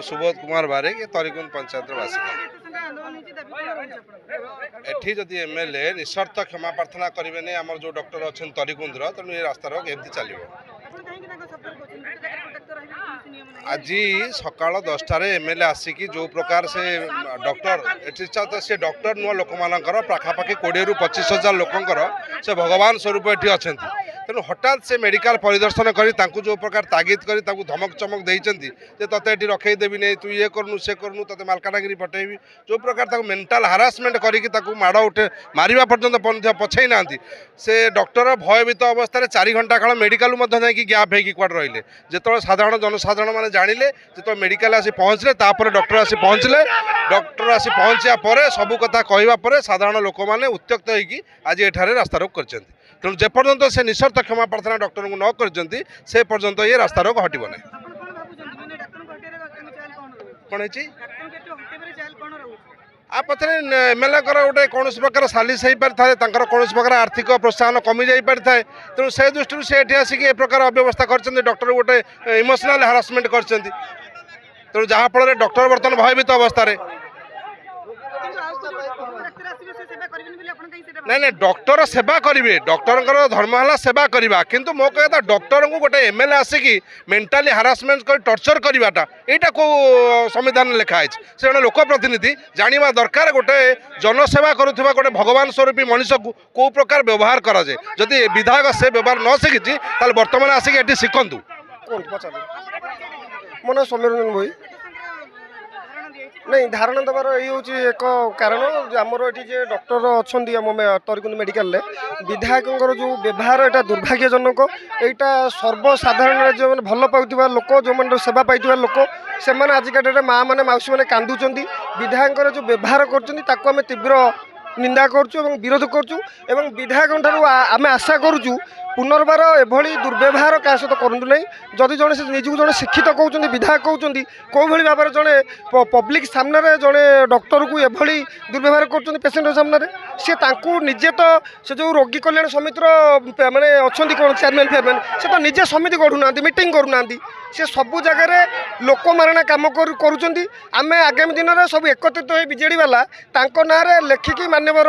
सुबोध कुमार बारे के तरिकुंद पंचायत बासिंदा एठी जदि एमएलए निशर्त क्षमा प्रार्थना करेंगे आम जो डॉक्टर अच्छा तरिकुंदर तेणु ये रास्तार एमती चलो आज सकाल 10टार एमएलए आसिकी जो प्रकार से डॉक्टर से डॉक्टर नुह लोक मानकर पाखापाखि 20 ରୁ 25 हजार लोकंकर से भगवान स्वरूप एटी अच्छा तेणु हठात से मेडिकल परिदर्शन कर जो प्रकार तागिद कर धमक चमक देते ते ये रखईदेवी नहीं तू ये करनु से करनु ते मालकानगिरी पठेबी जो प्रकार मेंटल हारासमेंट करके माड़ उठे मारिबा पर्यंत पछई ना से डॉक्टर भयभीत अवस्था 4 घंटा काल मेडिकल गैप होगी कौट रही जो साधारण जनसाधारण मैंने जानिले जो मेडिकल आसी पहुँचले डॉक्टर आसी पहुँचले डॉक्टर आसी पहुँचा पर सबू कथा कहवा साधारण लोक मैंने उत्त्यक्त होगी आज एठारे रास्ता रोक कर तेणु जेपर्यंत से निशर्त क्षमा प्रार्थना डॉक्टर को न कर से पर्यंत ये रास्ता रोक हटब ना कौन आ पथरे एमएलए गोटे कौन प्रकार सालिश हो पारि था कौन प्रकार आर्थिक प्रोत्साहन कमी जा पारि था तेणु से दृष्टि से ये आसिक ए प्रकार अव्यवस्था कर डॉक्टर गोटे इमोशनल हारासमेंट कर तेणु जहाँफल डॉक्टर बर्तमान भयभीत अवस्था नहीं नहीं डॉक्टर सेवा करेंगे डॉक्टर धर्म है सेवा करवा किंतु मो कहता डॉक्टर को गोटे एमएलए आसिकी मेंटाली हारासमेंट कर टर्चर करवाटा यहाँ को संविधान लिखाई से जन लोक प्रतिनिधि जाना दरकार गोटे जनसेवा करुवा गोटे भगवान स्वरूपी मनीष को कौ प्रकार व्यवहार कराए जदि विधायक से व्यवहार न शिखी बर्तमान आसिक ये शिखु मो ना सौम्यरंजन भाई नहीं धारणा देवार ये एक कारण आमर ये डॉक्टर अच्छा तरिकुंद मेडिकल विधायक जो व्यवहार यहाँ दुर्भाग्यजनक यहाँ सर्वसाधारण जो भल पाता लोक जो मैंने सेवा पाई लोक से आजिका डेट माँ मैंने मौसी मैंने कांदुंट विधायक जो व्यवहार कर तीव्र निंदा करुँ विरोध करुँ विधायक आम आशा करुँ पुनर्बार एभली दुर्व्यवहार क्या सहित करूँ ना जदि जड़े से निजक जड़े शिक्षित कहते विधायक कहते कौ भाई भाव में जड़े पब्लिक सामने जड़े डॉक्टर को एभली दुर्व्यवहार कर पेसेंट सामने सी निजे तो से जो रोगी कल्याण समितिर माने अच्छा कौन चेयरमैन फेयरमैन से तो निजे समिति गढ़ुना मीटिंग करूना सी सबू जगह लोक मारणा कम करें आगामी दिन में सब एकत्रित हो बिजेडी वाला ना लेखिकी मान्यवर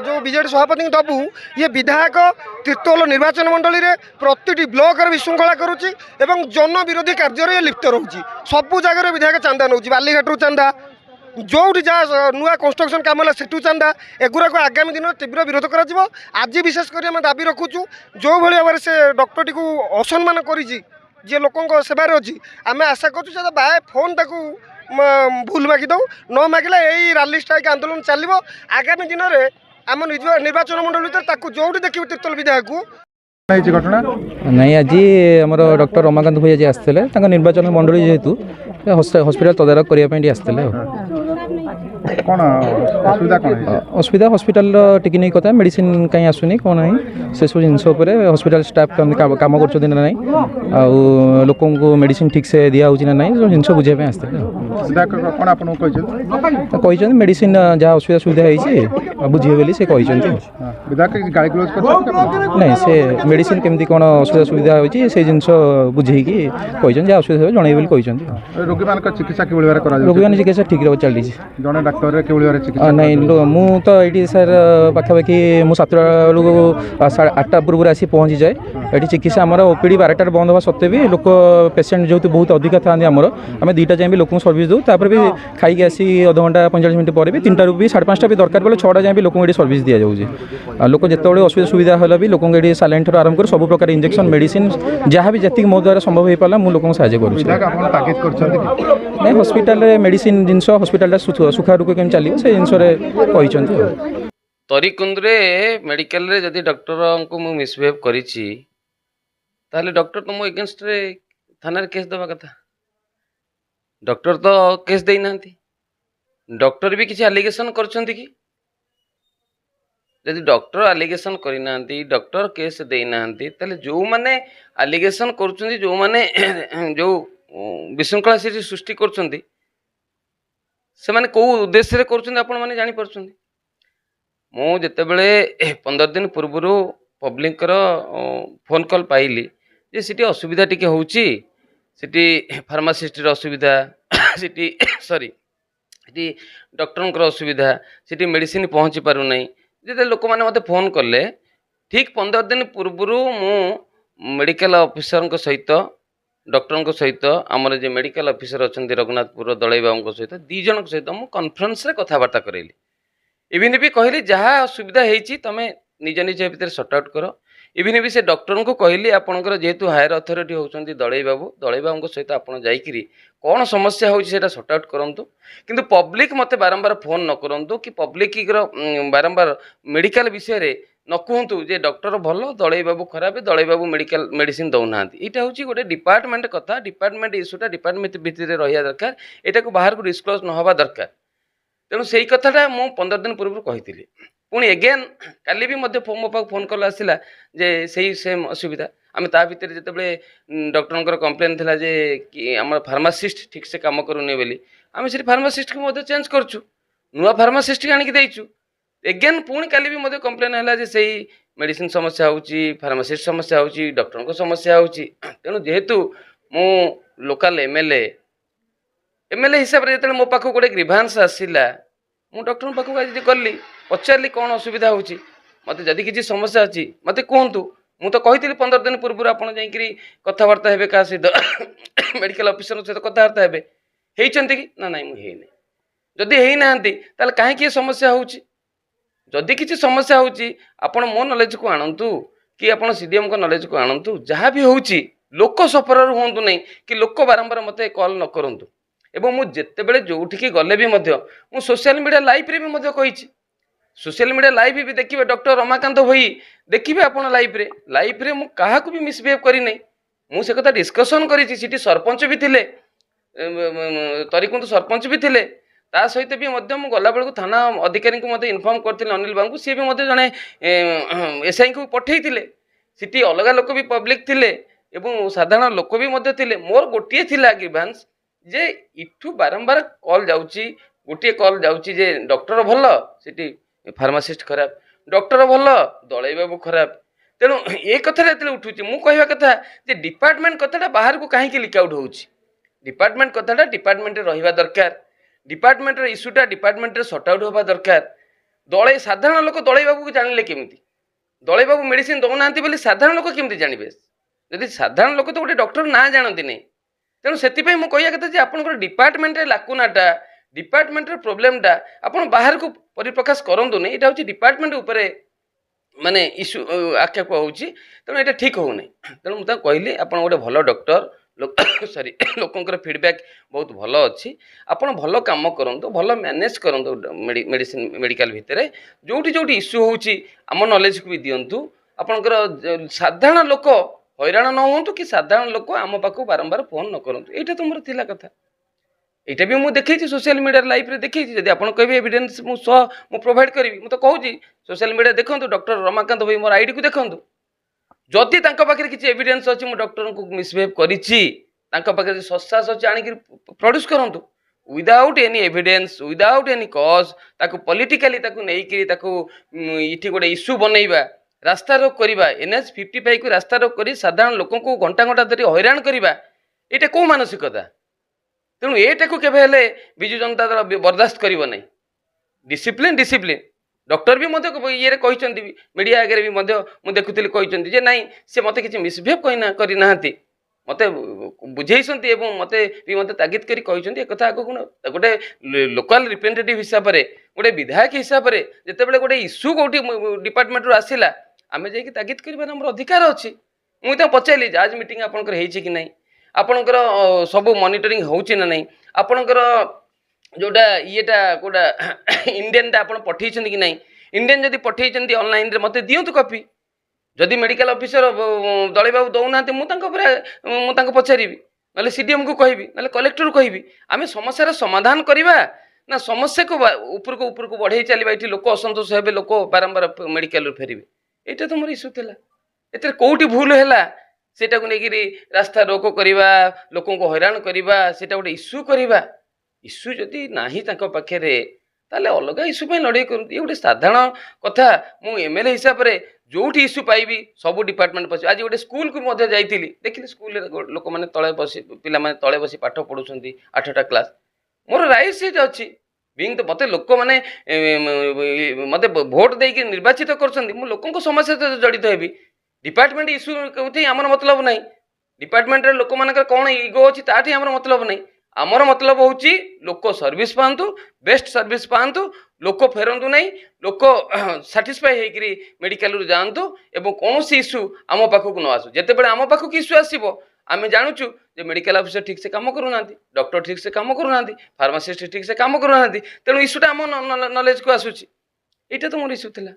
जो बिजेडी सभापति दबू ये विधायक तीर्तोल निर्वाचन मंडली रे प्रति ब्लॉक विशृंखला करुच्ची जन विरोधी कार्य लिप्त रोचे सबू जगह विधायक चांदा नौ बालीघाटू चांदा जो जहाँ नुआ कंस्ट्रक्शन कम है सेठू चांदा एगुरा को आगामी दिन में तीव्र विरोध कर आज विशेष कर दाबी रखुचु जो भाई भाव से डॉक्टर टी असम्मान कर जी लोक सेवार अच्छी आम आशा करूँ बाय फोन ताकू भूल मागिद न मागिले यही राली स्ट्राइक आंदोलन चलो आगामी दिन में आम निर्वाचन मंडल भर जो देखिए तीर्तोल विधायक घटना नहीं आज आम डॉक्टर रमाकांत भाई आज आसते निर्वाचन मंडली जेहेतु हॉस्पिटल तदारख करने आसते असुविधा हॉस्पिटल टिकी नहीं कथा मेडिसिन कहीं आसुनी कौन ना से सब जिन हॉस्पिटल स्टाफ कम कर ना आ लोक को मेडिसिन ठीक से दिया ना ना सब जिन बुझाई आसते मेडिसिन जहाँ असुविधा सुविधा होती बुझे बोली से नहीं से मेडिसिन केमती कौन असुविधा सुविधा होती से जिन बुझे जहाँ असुविधा जन रोगी मान चिकित्सा ठीक चली नहीं मु तो ये सर पाखापाखि मुझे 7टा बेलू 8टा पूर्व आसी पहुँची जाए ये चिकित्सा आम ओपीडी 12टार बंद हवा सत्वे भी लोक पेसेंट जो बहुत अधिका था आम 2टा जाए भी लोक सर्विस दूँ तापर भी खाई आसी अध घंटा 45 मिनट पर भी 3टारू भी 5:30 भी दरकार पड़े 6टा जाए भी लोक ये सर्विस दि जाऊँगी लोक जिते असुविधा सुविधा है भी लोक ये सालाइन ठूँ आरंभ कर सब प्रकार इंजेक्शन मेडिसिन जहाँ भी जी मो द्वारा संभव हो पाला मुझे लोक साहय कर हॉस्पिटल मेडिसिन जिनस हॉस्पिटल सुखारुख केम चलो से जिन तरिकुंद मेडिकल रे जदि डॉक्टर को मु मिसबिहेव करिछि ताले डॉक्टर तो मो एगेंस्ट रे थाना रे केस दबा कथा डॉक्टर तो केस देई नांती डॉक्टर भी किसी एलिगेशन करछंती कि यदि डॉक्टर एलिगेशन करि नांती डॉक्टर केस देई नांती ताले जो माने एलिगेशन करछंती जो माने जो विशृंखला सृष्टि करछंती से माने को उद्देश्य रे करछंती आपण माने जानि परछंती ମୁଁ ଯେତେବେଳେ 15 ଦିନ ପୂର୍ବରୁ ପବ୍ଲିକର ଫୋନ୍ କଲ୍ ପାଇଲି ଯେ ସେଠି ଅସୁବିଧା ଟିକେ ହେଉଛି, ସେଠି ଫାର୍ମାସିଷ୍ଟର ଅସୁବିଧା, ସେଠି ସରି ସେଠି ଡକ୍ଟରଙ୍କର ଅସୁବିଧା, ସେଠି ମେଡ଼ିସିନ ପହଞ୍ଚି ପାରୁନାହିଁ, ଯେତେବେଳେ ଲୋକମାନେ ମୋତେ ଫୋନ୍ କଲେ ଠିକ୍ 15 ଦିନ ପୂର୍ବରୁ ମୁଁ ମେଡ଼ିକାଲ ଅଫିସରଙ୍କ ସହିତ ଡକ୍ଟରଙ୍କ ସହିତ ଆମର ଯେ ମେଡ଼ିକାଲ ଅଫିସର ଅଛନ୍ତି ରଘୁନାଥପୁର ଦଳେଇ ବାବୁଙ୍କ ସହିତ 2 ଜଣଙ୍କ ସହିତ ମୁଁ କନଫରେନ୍ସରେ କଥାବାର୍ତ୍ତା କରାଇଲି। ଇଭିନ୍ ବି କହିଲି ଯାହା ଅସୁବିଧା ହେଇଛି ତମେ ନିଜ ନିଜ ଭିତରେ ସର୍ଟ ଆଉଟ୍ କର। ଇଭିନ୍ ବି ସେ ଡକ୍ଟରଙ୍କୁ କହିଲି ଆପଣଙ୍କର ଯେହେତୁ ହାୟର ଅଥରିଟି ହେଉଛନ୍ତି ଦଳେଇ ବାବୁଙ୍କ ସହିତ ଆପଣ ଯାଇକିରି କ'ଣ ସମସ୍ୟା ହେଉଛି ସେଇଟା ସର୍ଟ ଆଉଟ୍ କରନ୍ତୁ, କିନ୍ତୁ ପବ୍ଲିକ୍ ମୋତେ ବାରମ୍ବାର ଫୋନ୍ ନ କରନ୍ତୁ କି ପବ୍ଲିକ୍ର ବାରମ୍ବାର ମେଡ଼ିକାଲ ବିଷୟରେ ନ କୁହନ୍ତୁ ଯେ ଡକ୍ଟର ଭଲ ଦଳେଇ ବାବୁ ଖରାପ, ଦଳେଇ ବାବୁ ମେଡ଼ିକାଲ ମେଡ଼ିସିନ ଦେଉନାହାନ୍ତି। ଏଇଟା ହେଉଛି ଗୋଟେ ଡିପାର୍ଟମେଣ୍ଟ କଥା, ଡିପାର୍ଟମେଣ୍ଟ ଇସ୍ୟୁଟା ଡିପାର୍ଟମେଣ୍ଟ ଭିତରେ ରହିବା ଦରକାର, ଏଇଟାକୁ ବାହାରକୁ ଡିସକ୍ଲୋଜ୍ ନ ହେବା ଦରକାର। ତେଣୁ ସେଇ କଥାଟା ମୁଁ 15 ଦିନ ପୂର୍ବରୁ କହିଥିଲି। ପୁଣି ଏଗେନ୍ କାଲି ବି ମଧ୍ୟ ମୋ ପାଖକୁ ଫୋନ୍ କଲ୍ ଆସିଲା ଯେ ସେଇ ସେମ୍ ଅସୁବିଧା। ଆମେ ତା ଭିତରେ ଯେତେବେଳେ ଡକ୍ଟରଙ୍କର କମ୍ପ୍ଲେନ୍ ଥିଲା ଯେ କି ଆମର ଫାର୍ମାସିଷ୍ଟ ଠିକ୍ସେ କାମ କରୁନି ବୋଲି, ଆମେ ସେଠି ଫାର୍ମାସିଷ୍ଟକୁ ମଧ୍ୟ ଚେଞ୍ଜ କରୁଛୁ, ନୂଆ ଫାର୍ମାସିଷ୍ଟକୁ ଆଣିକି ଦେଇଛୁ। ଏଗେନ୍ ପୁଣି କାଲି ବି ମଧ୍ୟ କମ୍ପ୍ଲେନ୍ ହେଲା ଯେ ସେଇ ମେଡ଼ିସିନ ସମସ୍ୟା ହେଉଛି, ଫାର୍ମାସିଷ୍ଟ ସମସ୍ୟା ହେଉଛି, ଡକ୍ଟରଙ୍କ ସମସ୍ୟା ହେଉଛି। ତେଣୁ ଯେହେତୁ ମୁଁ ଲୋକାଲ ଏମ୍ଏଲ୍ଏ ହିସାବରେ ଯେତେବେଳେ ମୋ ପାଖକୁ ଗୋଟେ ଗ୍ରିଭାନ୍ସ ଆସିଲା, ମୁଁ ଡକ୍ଟରଙ୍କ ପାଖକୁ ଆଜି ଗଲି, ପଚାରିଲି କ'ଣ ଅସୁବିଧା ହେଉଛି, ମୋତେ ଯଦି କିଛି ସମସ୍ୟା ଅଛି ମୋତେ କୁହନ୍ତୁ। ମୁଁ ତ କହିଥିଲି 15 ଦିନ ପୂର୍ବରୁ ଆପଣ ଯାଇକରି କଥାବାର୍ତ୍ତା ହେବେ କାହା ସହିତ ମେଡ଼ିକାଲ ଅଫିସରଙ୍କ ସହିତ କଥାବାର୍ତ୍ତା ହେବେ, ହେଇଛନ୍ତି କି ନା ନାଇଁ? ମୁଁ ହେଇନି। ଯଦି ହେଇନାହାନ୍ତି ତାହେଲେ କାହିଁକି ଏ ସମସ୍ୟା ହେଉଛି? ଯଦି କିଛି ସମସ୍ୟା ହେଉଛି ଆପଣ ମୋ ନଲେଜକୁ ଆଣନ୍ତୁ କି ଆପଣ ସିଡିଏମ୍ଙ୍କ ନଲେଜକୁ ଆଣନ୍ତୁ। ଯାହା ବି ହେଉଛି ଲୋକ ସଫର ହୁଅନ୍ତୁ ନାହିଁ କି ଲୋକ ବାରମ୍ବାର ମୋତେ କଲ୍ ନ କରନ୍ତୁ। ଏବଂ ମୁଁ ଯେତେବେଳେ ଯେଉଁଠିକି ଗଲେ ବି ମଧ୍ୟ ମୁଁ ସୋସିଆଲ ମିଡ଼ିଆ ଲାଇଭ୍ରେ ବି ମଧ୍ୟ କହିଛି, ସୋସିଆଲ ମିଡ଼ିଆ ଲାଇଭ୍ ବି ଦେଖିବେ, ଡକ୍ଟର ରମାକାନ୍ତ ଭୋଇ ଦେଖିବେ ଆପଣ ଲାଇଭ୍ରେ ମୁଁ କାହାକୁ ବି ମିସବିହେଭ୍ କରିନାହିଁ। ମୁଁ ସେ କଥା ଡିସ୍କସନ୍ କରିଛି, ସେଠି ସରପଞ୍ଚ ବି ଥିଲେ, ତରିକୁନ୍ଦ ସରପଞ୍ଚ ବି ଥିଲେ, ତା ସହିତ ବି ମଧ୍ୟ ମୁଁ ଗଲାବେଳକୁ ଥାନା ଅଧିକାରୀଙ୍କୁ ମଧ୍ୟ ଇନଫର୍ମ କରିଥିଲି ଅନିଲ ବାବୁଙ୍କୁ, ସିଏ ବି ମଧ୍ୟ ଜଣେ ଏସ୍ଆଇଙ୍କୁ ପଠାଇଥିଲେ। ସେଠି ଅଲଗା ଲୋକ ବି ପବ୍ଲିକ୍ ଥିଲେ ଏବଂ ସାଧାରଣ ଲୋକ ବି ମଧ୍ୟ ଥିଲେ। ମୋର ଗୋଟିଏ ଥିଲା ଗ୍ରିଭାନ୍ସ ଯେ ଏଠୁ ବାରମ୍ବାର କଲ୍ ଯାଉଛି, ଗୋଟିଏ କଲ୍ ଯାଉଛି ଯେ ଡକ୍ଟର ଭଲ ସେଠି ଫାର୍ମାସିଷ୍ଟ ଖରାପ, ଡକ୍ଟର ଭଲ ଦଳେଇ ବାବୁ ଖରାପ। ତେଣୁ ଏ କଥାଟା ଯେତେବେଳେ ଉଠୁଛି ମୁଁ କହିବା କଥା ଯେ ଡିପାର୍ଟମେଣ୍ଟ କଥାଟା ବାହାରକୁ କାହିଁକି ଲିକ୍ ଆଉଟ୍ ହେଉଛି? ଡିପାର୍ଟମେଣ୍ଟ କଥାଟା ଡିପାର୍ଟମେଣ୍ଟରେ ରହିବା ଦରକାର, ଡିପାର୍ଟମେଣ୍ଟର ଇସ୍ୟୁଟା ଡିପାର୍ଟମେଣ୍ଟରେ ସର୍ଟ ଆଉଟ୍ ହେବା ଦରକାର। ସାଧାରଣ ଲୋକ ଦଳେଇ ବାବୁକୁ ଜାଣିଲେ କେମିତି? ଦଳେଇ ବାବୁ ମେଡ଼ିସିନ ଦେଉନାହାନ୍ତି ବୋଲି ସାଧାରଣ ଲୋକ କେମିତି ଜାଣିବେ? ଯଦି ସାଧାରଣ ଲୋକ ତ ଗୋଟେ ଡକ୍ଟର ନାଁ ଜାଣନ୍ତି ନାହିଁ। ତେଣୁ ସେଥିପାଇଁ ମୁଁ କହିବା କଥା ଯେ ଆପଣଙ୍କର ଡିପାର୍ଟମେଣ୍ଟରେ ଲାକୁନାଟା, ଡିପାର୍ଟମେଣ୍ଟର ପ୍ରୋବ୍ଲେମଟା ଆପଣ ବାହାରକୁ ପରିପ୍ରକାଶ କରନ୍ତୁନି। ଏଇଟା ହେଉଛି ଡିପାର୍ଟମେଣ୍ଟ ଉପରେ ମାନେ ଇସ୍ୟୁ ଆକ୍ଷେପ ହେଉଛି, ତେଣୁ ଏଇଟା ଠିକ୍ ହେଉନାହିଁ। ତେଣୁ ମୁଁ ତାକୁ କହିଲି ଆପଣ ଗୋଟେ ଭଲ ଡକ୍ଟର, ଲୋକଙ୍କର ଫିଡ଼ବ୍ୟାକ୍ ବହୁତ ଭଲ ଅଛି, ଆପଣ ଭଲ କାମ କରନ୍ତୁ, ଭଲ ମ୍ୟାନେଜ୍ କରନ୍ତୁ ମେଡ଼ିସିନ ମେଡ଼ିକାଲ ଭିତରେ। ଯେଉଁଠି ଯେଉଁଠି ଇସ୍ୟୁ ହେଉଛି ଆମ ନଲେଜକୁ ବି ଦିଅନ୍ତୁ। ଆପଣଙ୍କର ସାଧାରଣ ଲୋକ ହଇରାଣ ନ ହୁଅନ୍ତୁ କି ସାଧାରଣ ଲୋକ ଆମ ପାଖକୁ ବାରମ୍ବାର ଫୋନ୍ ନ କରନ୍ତୁ। ଏଇଟା ତ ମୋର ଥିଲା କଥା। এইটা ବି ମୁଁ ଦେଖେଇଛି ସୋସିଆଲ ମିଡ଼ିଆରେ ଲାଇଭ୍ରେ ଦେଖେଇଛି। ଯଦି ଆପଣ କହିବେ ଏଭିଡେନ୍ସ ମୁଁ ପ୍ରୋଭାଇଡ଼ କରିବି। ମୁଁ ତ କହୁଛି ସୋସିଆଲ ମିଡ଼ିଆ ଦେଖନ୍ତୁ, ଡକ୍ଟର ରମାକାନ୍ତ ଭାଇ ମୋର ଆଇଡ଼ିକୁ ଦେଖନ୍ତୁ। ଯଦି ତାଙ୍କ ପାଖରେ କିଛି ଏଭିଡେନ୍ସ ଅଛି ମୁଁ ଡକ୍ଟରଙ୍କୁ ମିସବିହେଭ୍ କରିଛି, ତାଙ୍କ ପାଖରେ ଯଦି ସସ୍ସାହସ ଅଛି ଆଣିକି ପ୍ରଡ୍ୟୁସ୍ କରନ୍ତୁ। Without any evidence, without any cause ତାକୁ ପଲିଟିକାଲି ତାକୁ ନେଇକିରି ତାକୁ ଏଠି ଗୋଟେ ଇସ୍ୟୁ ବନେଇବା, ରାସ୍ତାରୋକ କରିବା, NH-55କୁ ରାସ୍ତାରୋକ କରି ସାଧାରଣ ଲୋକଙ୍କୁ ଘଣ୍ଟା ଘଣ୍ଟା ଧରି ହଇରାଣ କରିବା, ଏଇଟା କେଉଁ ମାନସିକତା? ତେଣୁ ଏଇଟାକୁ କେବେ ହେଲେ ବିଜୁ ଜନତା ଦଳ ବରଦାସ୍ତ କରିବ ନାହିଁ। ଡିସିପ୍ଲିନ୍ ଡକ୍ଟର ବି ମଧ୍ୟ ଇଏରେ କହିଛନ୍ତି, ମିଡ଼ିଆ ଆଗରେ ବି ମଧ୍ୟ ମୁଁ ଦେଖୁଥିଲି କହିଛନ୍ତି ଯେ ନାଇଁ ସେ ମୋତେ କିଛି ମିସବିହେଭ୍ କରିନାହାନ୍ତି, ମୋତେ ବୁଝେଇଛନ୍ତି ଏବଂ ମୋତେ ତାଗିଦ କରି କହିଛନ୍ତି ଏକଥା ଆଗକୁ ଗୋଟେ ଲୋକାଲ ରିପ୍ରେଜେଣ୍ଟେଟିଭ୍ ହିସାବରେ, ଗୋଟେ ବିଧାୟକ ହିସାବରେ ଯେତେବେଳେ ଗୋଟେ ଇସ୍ୟୁ କେଉଁଠି ଡିପାର୍ଟମେଣ୍ଟରୁ ଆସିଲା ଆମେ ଯାଇକି ତାଗିଦ କରିବାର ଆମର ଅଧିକାର ଅଛି। ମୁଁ ତାଙ୍କୁ ପଚାରିଲି ଜାଜ୍ ମିଟିଂ ଆପଣଙ୍କର ହେଇଛି କି ନାହିଁ, ଆପଣଙ୍କର ସବୁ ମନିଟରିଂ ହେଉଛି ନା ନାହିଁ, ଆପଣଙ୍କର ଯେଉଁଟା ଇଏଟା କେଉଁଟା ଇଣ୍ଡିଆନଟା ଆପଣ ପଠାଇଛନ୍ତି କି ନାହିଁ, ଇଣ୍ଡିଆନ ଯଦି ପଠାଇଛନ୍ତି ଅନଲାଇନରେ ମୋତେ ଦିଅନ୍ତୁ କପି। ଯଦି ମେଡ଼ିକାଲ ଅଫିସର ଦଳେଇ ବାବୁ ଦେଉନାହାନ୍ତି ମୁଁ ତାଙ୍କୁ ପଚାରିବି, ନହେଲେ ସିଡିଏମ୍କୁ କହିବି, ନହେଲେ କଲେକ୍ଟରକୁ କହିବି। ଆମେ ସମସ୍ୟାର ସମାଧାନ କରିବା ନା ସମସ୍ୟାକୁ ଉପରକୁ ବଢ଼େଇ ଚାଲିବା? ଏଠି ଲୋକ ଅସନ୍ତୋଷ ହେବେ, ଲୋକ ବାରମ୍ବାର ମେଡ଼ିକାଲରୁ ଫେରିବେ। ଏଇଟା ତ ମୋର ଇସ୍ୟୁ ଥିଲା। ଏଥିରେ କେଉଁଠି ଭୁଲ ହେଲା ସେଟାକୁ ନେଇକିରି ରାସ୍ତା ରୋକ କରିବା, ଲୋକଙ୍କୁ ହଇରାଣ କରିବା, ସେଟା ଗୋଟେ ଇସ୍ୟୁ କରିବା? ଇସ୍ୟୁ ଯଦି ନାହିଁ ତାଙ୍କ ପାଖରେ ତାହେଲେ ଅଲଗା ଇସ୍ୟୁ ପାଇଁ ଲଢ଼େଇ କରନ୍ତୁ। ଇଏ ଗୋଟେ ସାଧାରଣ କଥା। ମୁଁ MLA ହିସାବରେ ଯୋଉଠି ଇସ୍ୟୁ ପାଇବି ସବୁ ଡିପାର୍ଟମେଣ୍ଟ ବସି ଆଜି ଗୋଟେ ସ୍କୁଲକୁ ମଧ୍ୟ ଯାଇଥିଲି, ଦେଖିଲି ସ୍କୁଲରେ ଲୋକମାନେ ତଳେ ବସି ପିଲାମାନେ ତଳେ ବସି ପାଠ ପଢ଼ୁଛନ୍ତି 8ଟା କ୍ଲାସ୍। ମୋର ରାଇଟ୍ ସେଇଟା ଅଛି ବିଂ ତ ମୋତେ ଲୋକମାନେ ମୋତେ ଭୋଟ ଦେଇକି ନିର୍ବାଚିତ କରୁଛନ୍ତି, ମୁଁ ଲୋକଙ୍କ ସମସ୍ୟା ସହିତ ଜଡ଼ିତ ହେବି। ଡିପାର୍ଟମେଣ୍ଟ ଇସ୍ୟୁ ଉଠେଇ ଆମର ମତଲବ ନାହିଁ। ଡିପାର୍ଟମେଣ୍ଟରେ ଲୋକମାନଙ୍କର କ'ଣ ଇଗୋ ଅଛି ତାଠି ଆମର ମତଲବ ନାହିଁ। ଆମର ମତଲବ ହେଉଛି ଲୋକ ସର୍ଭିସ୍ ପାଆନ୍ତୁ, ବେଷ୍ଟ ସର୍ଭିସ୍ ପାଆନ୍ତୁ, ଲୋକ ଫେରନ୍ତୁ ନାହିଁ, ଲୋକ ସାଟିସ୍ଫାଏ ହେଇକିରି ମେଡ଼ିକାଲରୁ ଯାଆନ୍ତୁ ଏବଂ କୌଣସି ଇସ୍ୟୁ ଆମ ପାଖକୁ ନ ଆସୁ। ଯେତେବେଳେ ଆମ ପାଖକୁ ଇସ୍ୟୁ ଆସିବ ଆମେ ଜାଣୁଛୁ ଯେ ମେଡ଼ିକାଲ ଅଫିସର ଠିକ୍ ସେ କାମ କରୁନାହାନ୍ତି, ଡକ୍ଟର ଠିକ୍ ସେ କାମ କରୁନାହାନ୍ତି, ଫାର୍ମାସିଷ୍ଟ ଠିକ୍ ସେ କାମ କରୁନାହାନ୍ତି, ତେଣୁ ଇସ୍ୟୁଟା ଆମ ନଲେଜକୁ ଆସୁଛି। ଏଇଟା ତ ମୋର ଇସ୍ୟୁ ଥିଲା।